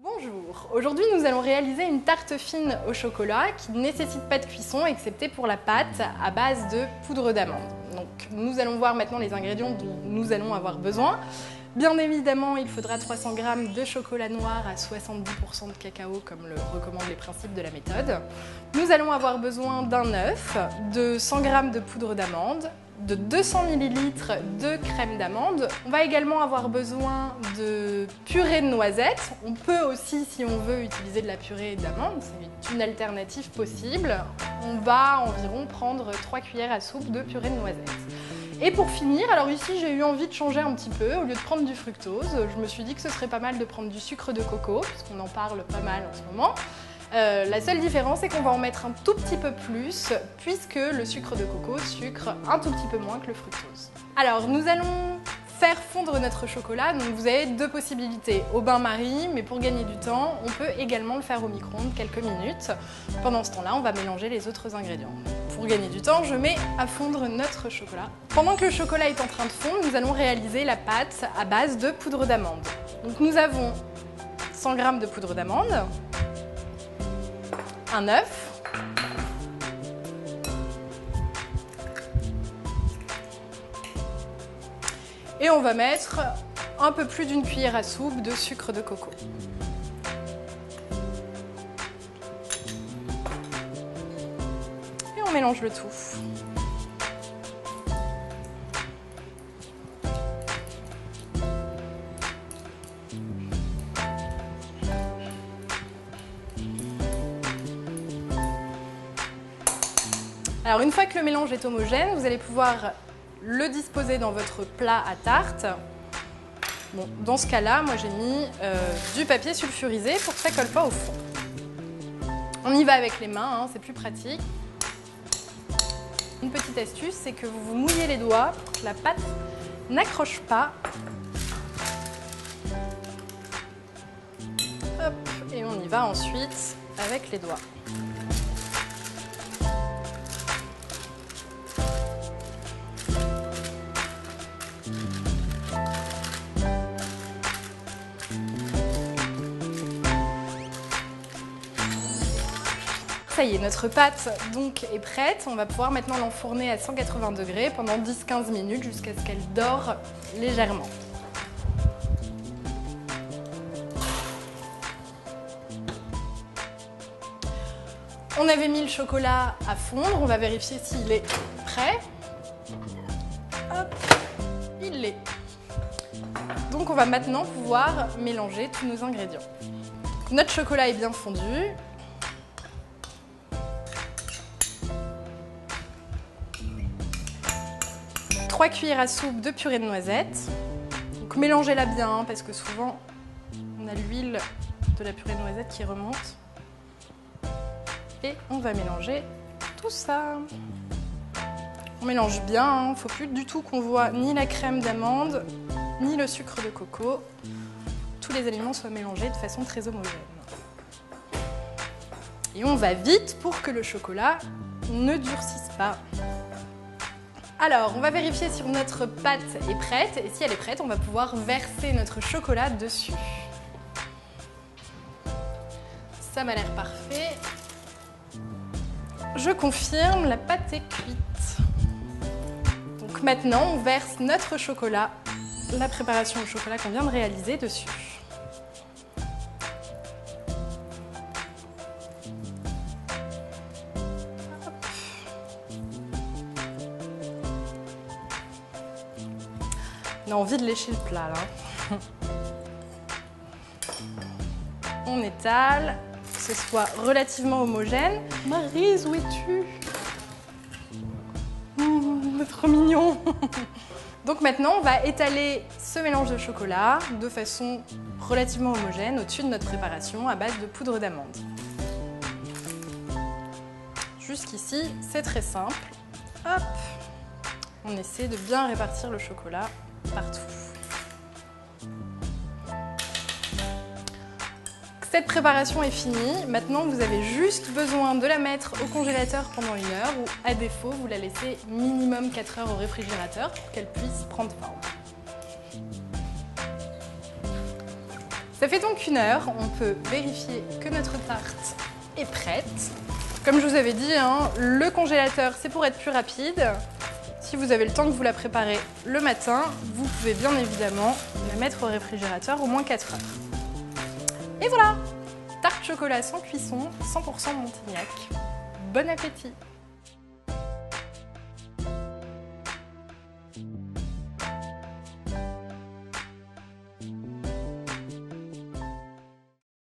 Bonjour, aujourd'hui nous allons réaliser une tarte fine au chocolat qui ne nécessite pas de cuisson excepté pour la pâte à base de poudre d'amande. Donc nous allons voir maintenant les ingrédients dont nous allons avoir besoin. Bien évidemment, il faudra 300 g de chocolat noir à 70% de cacao comme le recommandent les principes de la méthode. Nous allons avoir besoin d'un œuf, de 100 g de poudre d'amande, de 200 ml de crème d'amande. On va également avoir besoin de purée de noisettes. On peut aussi, si on veut, utiliser de la purée d'amande, c'est une alternative possible. On va environ prendre 3 cuillères à soupe de purée de noisettes. Et pour finir, alors ici j'ai eu envie de changer un petit peu, au lieu de prendre du fructose, je me suis dit que ce serait pas mal de prendre du sucre de coco, puisqu'on en parle pas mal en ce moment. La seule différence, c'est qu'on va en mettre un tout petit peu plus, puisque le sucre de coco sucre un tout petit peu moins que le fructose. Alors, nous allons faire fondre notre chocolat, donc vous avez deux possibilités, au bain-marie, mais pour gagner du temps, on peut également le faire au micro-ondes quelques minutes. Pendant ce temps-là, on va mélanger les autres ingrédients. Pour gagner du temps, je mets à fondre notre chocolat. Pendant que le chocolat est en train de fondre, nous allons réaliser la pâte à base de poudre d'amande. Donc nous avons 100 g de poudre d'amande, un œuf, et on va mettre un peu plus d'une cuillère à soupe de sucre de coco. Et on mélange le tout. Alors une fois que le mélange est homogène, vous allez pouvoir le disposer dans votre plat à tarte. Bon, dans ce cas-là, moi j'ai mis du papier sulfurisé pour que ça ne colle pas au fond. On y va avec les mains, hein, c'est plus pratique. Une petite astuce, c'est que vous vous mouillez les doigts pour que la pâte n'accroche pas. Hop, et on y va ensuite avec les doigts. Ça y est, notre pâte donc est prête. On va pouvoir maintenant l'enfourner à 180 degrés pendant 10-15 minutes jusqu'à ce qu'elle dore légèrement. On avait mis le chocolat à fondre, on va vérifier s'il est prêt. Hop, il l'est. Donc on va maintenant pouvoir mélanger tous nos ingrédients. Notre chocolat est bien fondu. 3 cuillères à soupe de purée de noisettes. Donc mélangez-la bien hein, parce que souvent on a l'huile de la purée de noisettes qui remonte. Et on va mélanger tout ça. On mélange bien, il ne faut plus du tout qu'on voit ni la crème d'amande, ni le sucre de coco. Tous les aliments soient mélangés de façon très homogène. Et on va vite pour que le chocolat ne durcisse pas. Alors, on va vérifier si notre pâte est prête, et si elle est prête, on va pouvoir verser notre chocolat dessus. Ça m'a l'air parfait. Je confirme, la pâte est cuite. Donc maintenant, on verse notre chocolat, la préparation au chocolat qu'on vient de réaliser dessus. On a envie de lécher le plat là. On étale, que ce soit relativement homogène. Maryse, où es-tu? Trop mignon. Donc maintenant, on va étaler ce mélange de chocolat de façon relativement homogène au-dessus de notre préparation à base de poudre d'amande. Jusqu'ici, c'est très simple. Hop, on essaie de bien répartir le chocolat partout. Cette préparation est finie. Maintenant, vous avez juste besoin de la mettre au congélateur pendant 1 heure ou à défaut, vous la laissez minimum 4 heures au réfrigérateur pour qu'elle puisse prendre forme. Ça fait donc 1 heure, on peut vérifier que notre tarte est prête. Comme je vous avais dit, le congélateur c'est pour être plus rapide. Si vous avez le temps que vous la préparez le matin, vous pouvez bien évidemment la mettre au réfrigérateur au moins 4 heures. Et voilà, tarte chocolat sans cuisson, 100% Montignac. Bon appétit!